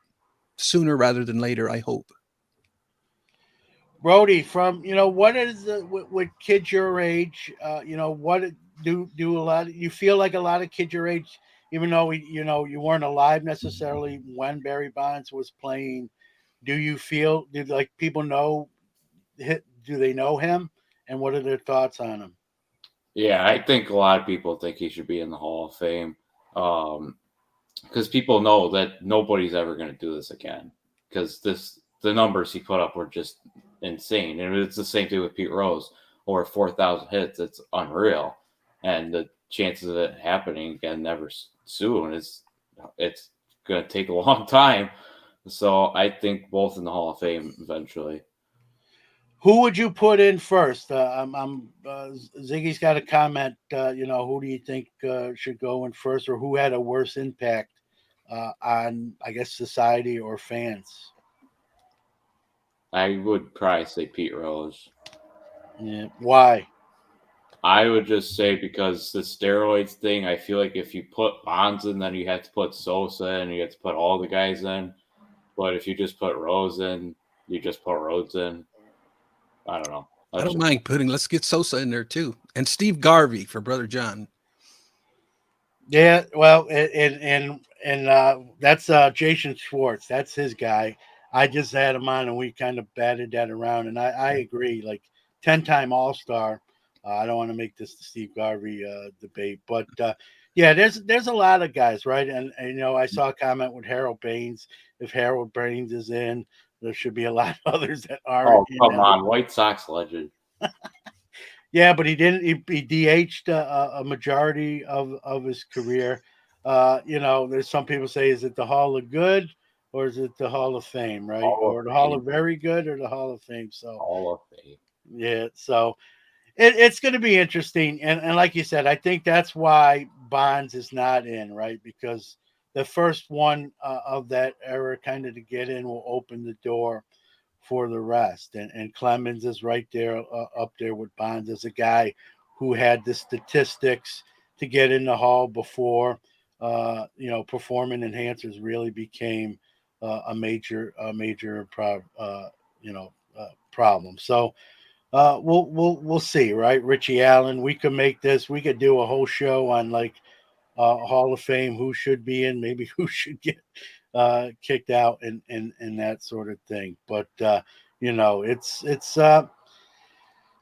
sooner rather than later, I hope. Brody, from what is with kids your age? What do a lot? You feel like a lot of kids your age, even though you weren't alive necessarily when Barry Bonds was playing. Do you feel? Do like people know? Do they know him? and what are their thoughts on him? Yeah, I think a lot of people think he should be in the Hall of Fame. Because people know that nobody's ever going to do this again. Because the numbers he put up were just insane, and it's the same thing with Pete Rose, over 4,000 hits. It's unreal, and the chances of it happening again never soon is it's going to take a long time. So I think both in the Hall of Fame eventually. Who would you put in first? Ziggy's got a comment. Who do you think should go in first, or who had a worse impact on, I guess, society or fans? I would probably say Pete Rose. Yeah. Why? I would just say because the steroids thing, I feel like if you put Bonds in, then you have to put Sosa in, you have to put all the guys in. But if you just put Rose in, you just put Rhodes in. I don't know. I That's don't just, mind putting. Let's get Sosa in there too, and Steve Garvey for Brother John. Yeah. Well, and that's Jason Schwartz. That's his guy. I just had him on, and we kind of batted that around, and I agree. Like 10-time All-Star. I don't want to make this the Steve Garvey debate, but yeah, there's a lot of guys, right? And I saw a comment with Harold Baines. If Harold Baines is in, there should be a lot of others that aren't. oh, come on. White Sox legend. Yeah, but he didn't. He DH'd a majority of his career. There's some people say, is it the Hall of Good or is it the Hall of Fame, right? Hall Or of the Hall Fame. of Very Good or the Hall of Fame. So Hall of Fame. yeah, so it's going to be interesting, and like you said, I think that's why Bonds is not in, right? Because the first one of that era, kind of to get in, will open the door for the rest. And Clemens is right there up there with Bonds as a guy who had the statistics to get in the Hall before performing enhancers really became problem. So we'll see, right? Richie Allen, we could make this. We could do a whole show on like Hall of Fame, who should be in, maybe who should get kicked out, and that sort of thing. But it's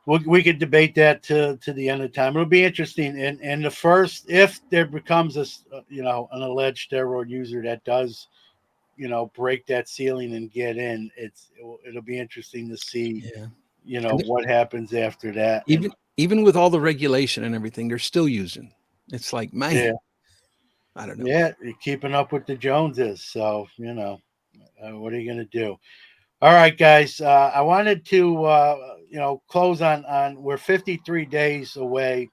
we could debate that to the end of time. It'll be interesting. And the first, if there becomes an alleged steroid user that does break that ceiling and get in, it'll be interesting to see Yeah, what happens after that. And even with all the regulation and everything, they're still using. It's like, man, yeah, I don't know. yeah, you're keeping up with the Joneses. So what are you going to do? All right, guys. I wanted to close on we're 53 days away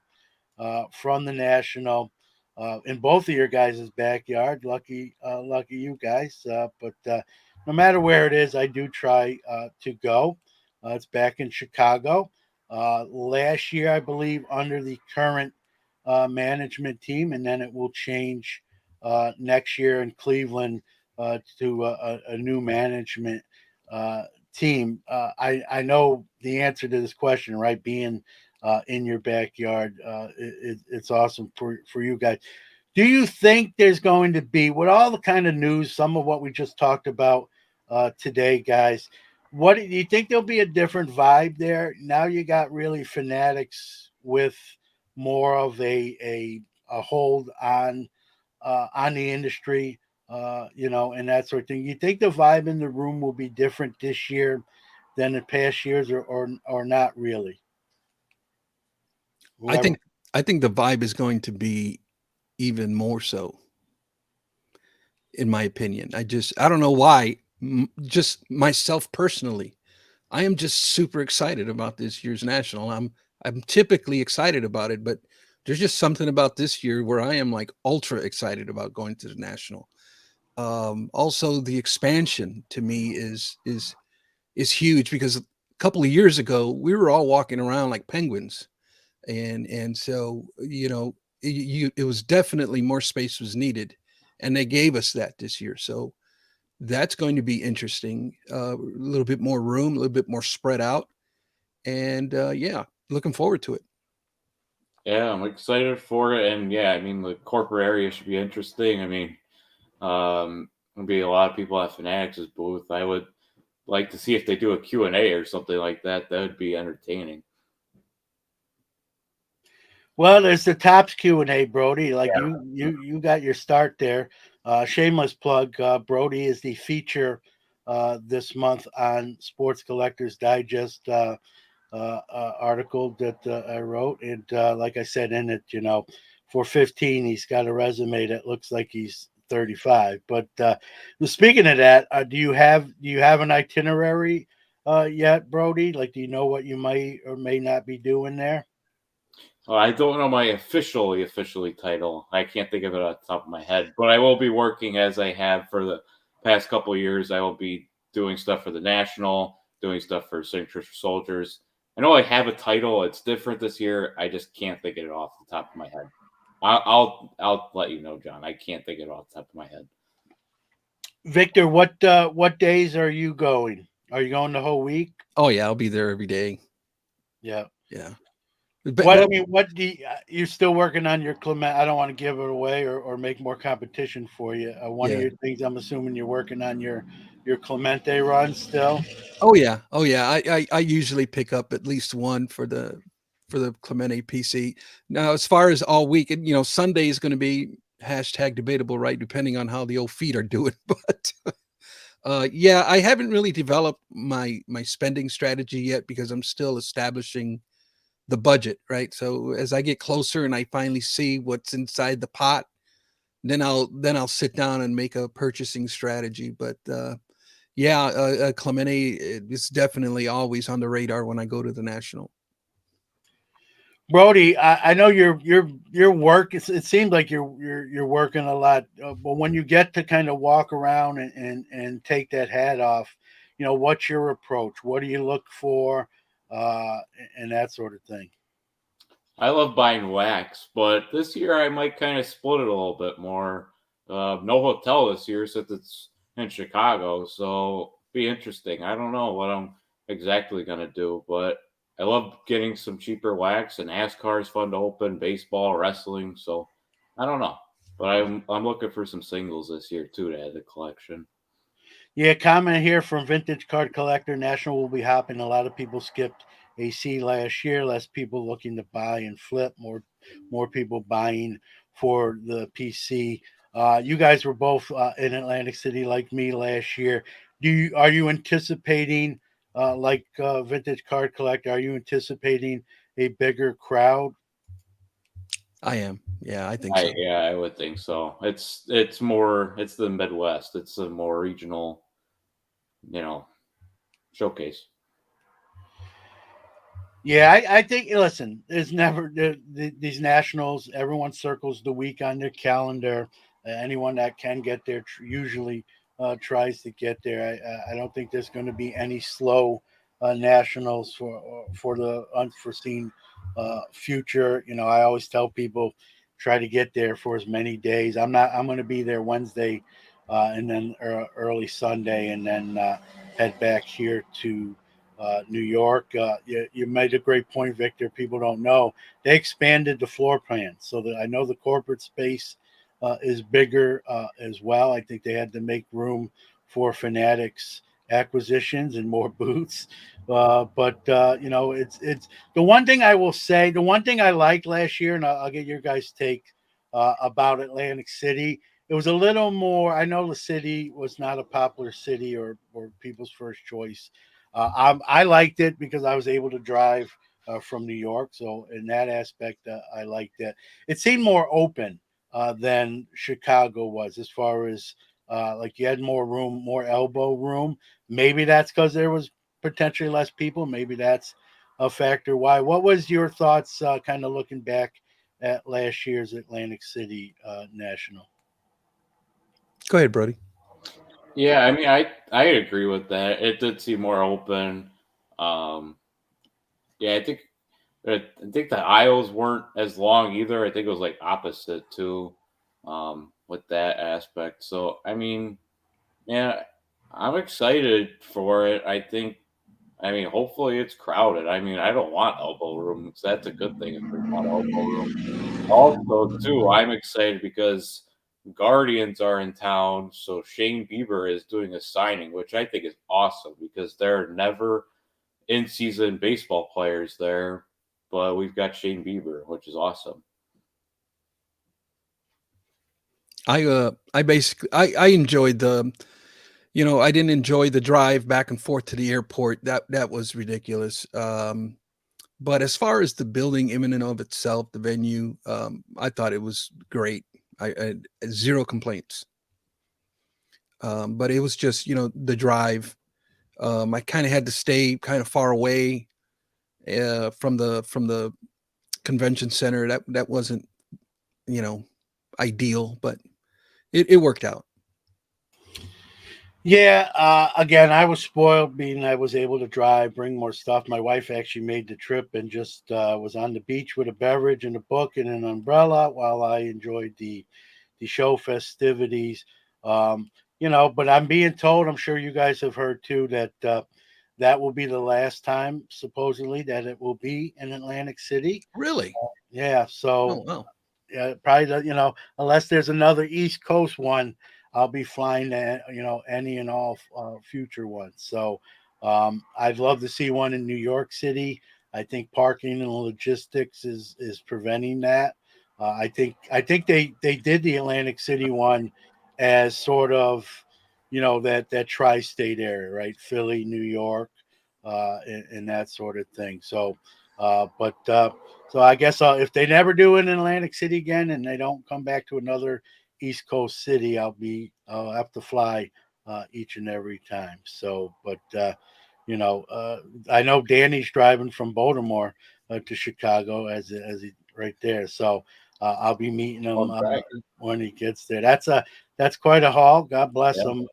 from the national in both of your guys' backyard. Lucky you guys. But no matter where it is, I do try to go. It's back in Chicago. Last year, I believe, under the current management team, and then it will change next year in Cleveland to a new management team. I know the answer to this question, right? Being in your backyard, it's awesome for you guys. Do you think there's going to be, with all the kind of news, some of what we just talked about today, guys? What do you think? There'll be a different vibe there now? You got really fanatics with more of a hold on the industry, and that sort of thing. You think the vibe in the room will be different this year than in past years, or not really? I Whoever. think I think the vibe is going to be even more so, in my opinion. I don't know why. Just myself personally, I am just super excited about this year's national. I'm typically excited about it, but there's just something about this year where I am like ultra excited about going to the national. Also, the expansion to me is huge because a couple of years ago we were all walking around like penguins, and so it was definitely more space was needed, and they gave us that this year. So that's going to be interesting. A little bit more room, a little bit more spread out, and yeah, looking forward to it. Yeah, I'm excited for it. And yeah, I mean, the corporate area should be interesting. I mean, there'll be a lot of people at Fanatics' booth. I would like to see if they do a Q&A or something like that. That would be entertaining. Well, there's the Tops Q&A, Brody. Like you got your start there. Shameless plug. Brody is the feature this month on Sports Collectors Digest article that I wrote, and like I said in it, for 15, he's got a resume that looks like he's 35. But speaking of that, do you have an itinerary yet, Brody? Like, do you know what you might or may not be doing there? I don't know my officially title. I can't think of it off the top of my head, but I will be working as I have for the past couple of years. I will be doing stuff for the National, doing stuff for Signatures for Soldiers. I know I have a title. It's different this year. I just can't think of it off the top of my head. I'll let you know, John. I can't think of it off the top of my head. Victor, what days are you going? Are you going the whole week? Oh yeah, I'll be there every day. Yeah. Yeah. What do you're still working on your Clement? I don't want to give it away or make more competition for you. One of Yeah. your things, I'm assuming you're working on your Clemente run still. Oh yeah. Oh yeah. I usually pick up at least one for the Clemente PC. Now, as far as all week, and Sunday is going to be hashtag debatable, right? Depending on how the old feet are doing. But yeah, I haven't really developed my spending strategy yet because I'm still establishing the budget, right? So as I get closer and I finally see what's inside the pot, then I'll sit down and make a purchasing strategy. But yeah, Clemente is definitely always on the radar when I go to the National. Brody, I know your work. It seems like you're working a lot, but when you get to kind of walk around and take that hat off, what's your approach? What do you look for, uh, and that sort of thing? I love buying wax, but this year I might kind of split it a little bit more. No hotel this year since it's in Chicago, so be interesting. I don't know what I'm exactly gonna do, but I love getting some cheaper wax, and NASCAR is fun to open, baseball, wrestling. So I don't know, but I'm looking for some singles this year too to add to the collection. Yeah, comment here from Vintage Card Collector. National will be hopping. A lot of people skipped AC last year. Less people looking to buy and flip. More people buying for the PC. You guys were both in Atlantic City like me last year. Are you anticipating like Vintage Card Collector? Are you anticipating a bigger crowd? I am. Yeah, I think so. I would think so. It's the Midwest. It's a more regional, you know, showcase. Yeah, I think. Listen, there's never these nationals. Everyone circles the week on their calendar. Anyone that can get there usually tries to get there. I don't think there's going to be any slow nationals for the unforeseen future. I always tell people try to get there for as many days. I'm not. I'm going to be there Wednesday, and then early Sunday, and then head back here to New York. You made a great point, Victor. People don't know they expanded the floor plan, so that I know the corporate space is bigger as well. I think they had to make room for Fanatics acquisitions and more booths. But it's the one thing I will say. The one thing I liked last year, and I'll get your guys' take about Atlantic City. It was a little more. I know the city was not a popular city or people's first choice. I liked it because I was able to drive from New York. So in that aspect, I liked it. It seemed more open than Chicago was, as far as like you had more room, more elbow room. Maybe that's because there was potentially less people. Maybe that's a factor. Why? What was your thoughts, kind of looking back at last year's Atlantic City National? Go ahead, Brody. Yeah, I mean, I agree with that. It did seem more open. Um, yeah, I think the aisles weren't as long either. I think it was like opposite too, with that aspect. So I mean, yeah, I'm excited for it. I mean, hopefully it's crowded. I mean, I don't want elbow room, so that's a good thing if there's not elbow room. Also, too, I'm excited because Guardians are in town, so Shane Bieber is doing a signing, which I think is awesome because there are never in season baseball players there. but we've got Shane Bieber, which is awesome. I basically I enjoyed the, I didn't enjoy the drive back and forth to the airport. That was ridiculous. But as far as the building in and of itself, the venue, I thought it was great. I zero complaints. But it was just, the drive. I kind of had to stay kind of far away from the convention center. That wasn't, ideal, but it worked out. Yeah, again, I was spoiled being I was able to drive, bring more stuff. My wife actually made the trip and just was on the beach with a beverage and a book and an umbrella while I enjoyed the show festivities. Um, but I'm being told, I'm sure you guys have heard too, that that will be the last time, supposedly, that it will be in Atlantic City. Really? Yeah, Oh so wow. probably unless there's another East Coast one, I'll be flying any and all future ones. So I'd love to see one in New York City. I think parking and logistics is preventing that. I think they did the Atlantic City one as sort of that tri-state area, right? Philly, New York, and that sort of thing. So, but so I guess if they never do it in Atlantic City again, and they don't come back to another East Coast city, I'll have to fly each and every time. So, but I know Danny's driving from Baltimore to Chicago as he right there. So I'll be meeting him when he gets there. That's quite a haul. God bless him.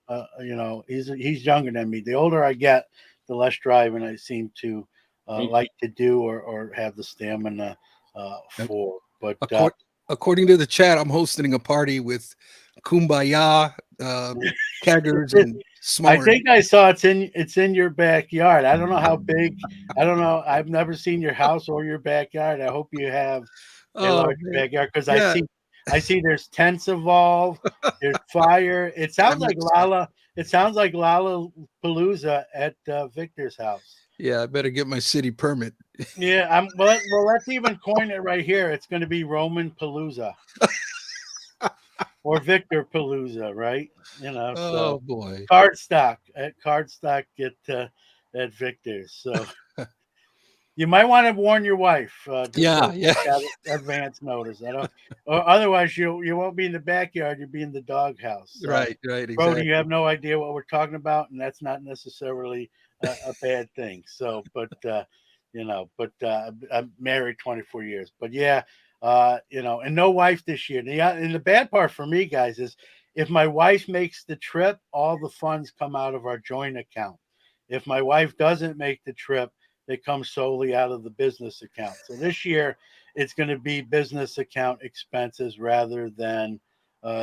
He's younger than me. The older I get, the less driving I seem to like to do or have the stamina for. But According to the chat, I'm hosting a party with Kumbaya, keggers, and I s'mores. think I saw it's in your backyard. I don't know how big. I don't know. I've never seen your house or your backyard. I hope you have a Oh, large man. backyard because Yeah. I see there's tents involved. There's fire. It sounds like Lala. It sounds like Lollapalooza at Victor's house. Yeah, I better get my city permit. Yeah, well, let's even coin it right here. It's going to be Roman Palooza or Victor Palooza, right? Oh So boy. cardstock at Victor's. So you might want to warn your wife. Just so Yeah. she's got advance notice. I don't, or otherwise you won't be in the backyard. You'll be in the doghouse. Right, Brody, exactly. you have no idea what we're talking about, and that's not necessarily a bad thing. So, but I'm married 24 years. But yeah, and no wife this year. And the bad part for me, guys, is if my wife makes the trip, all the funds come out of our joint account. If my wife doesn't make the trip, they come solely out of the business account. So this year, it's going to be business account expenses rather than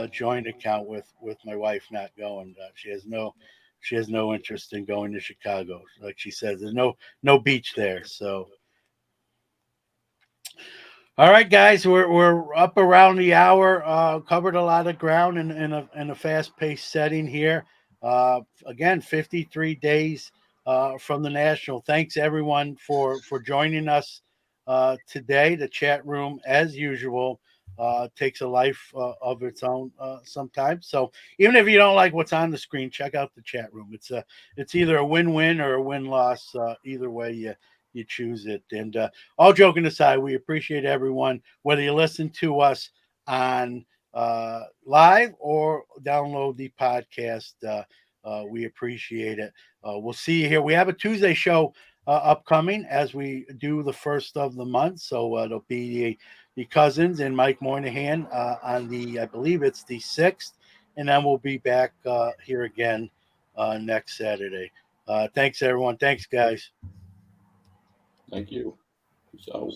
joint account with my wife not going. She has no interest in going to Chicago. Like she says, there's no beach there. So, all right, guys, we're up around the hour. Covered a lot of ground in a fast paced setting here. Again, 53 days from the National. Thanks everyone for joining us today. The chat room, as usual, takes a life of its own sometimes. So even if you don't like what's on the screen, check out the chat room. It's either a win-win or a win-loss. Either way you choose it. And all joking aside, we appreciate everyone, whether you listen to us on live or download the podcast. We appreciate it. We'll see you here. We have a Tuesday show upcoming as we do the first of the month. So it'll be the Cousins and Mike Moynihan on I believe it's the 6th. And then we'll be back here again next Saturday. Thanks, everyone. Thanks, guys. Thank you. So.